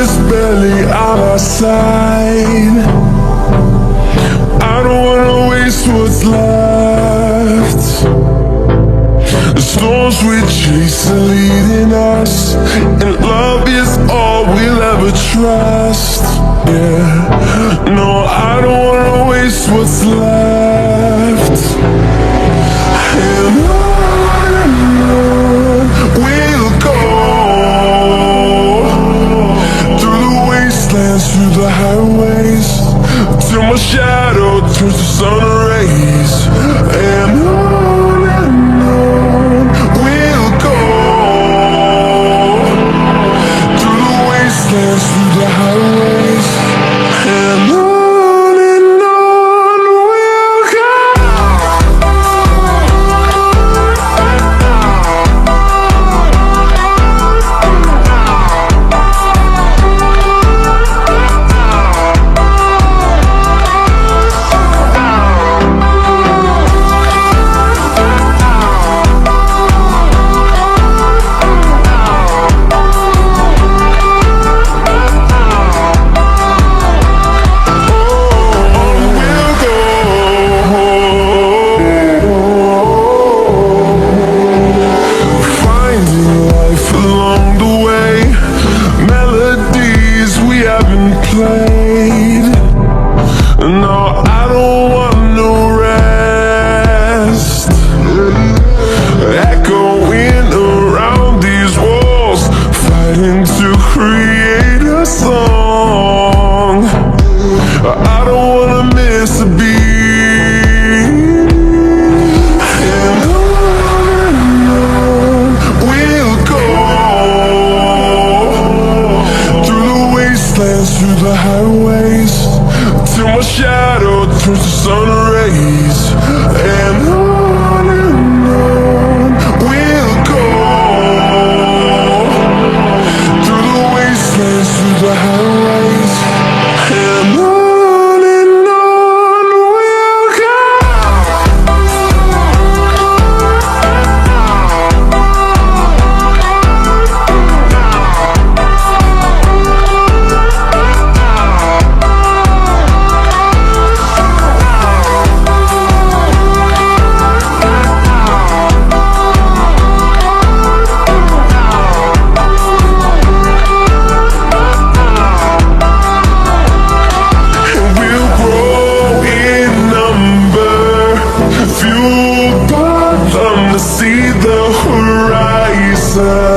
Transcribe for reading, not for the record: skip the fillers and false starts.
is barely on our side. I don't wanna waste what's left. The storms we chase are leading us, and love is all we'll ever trust. Yeah, no, I don't wanna waste what's left. And on we'll go, through the wastelands, through the highways, till my shadow turns to sun rays. And on we'll go, through the wastelands, through the highways, and on we'll go. Played. No, I don't want no rest. Echoing around these walls, fighting to create a song. I don't wanna miss a beat. And on we'll go, through the wastelands, through the highways, till my shadow turns to sun rays. And on we'll go, through the wastelands, through the highways, and on we'll go. See the horizon.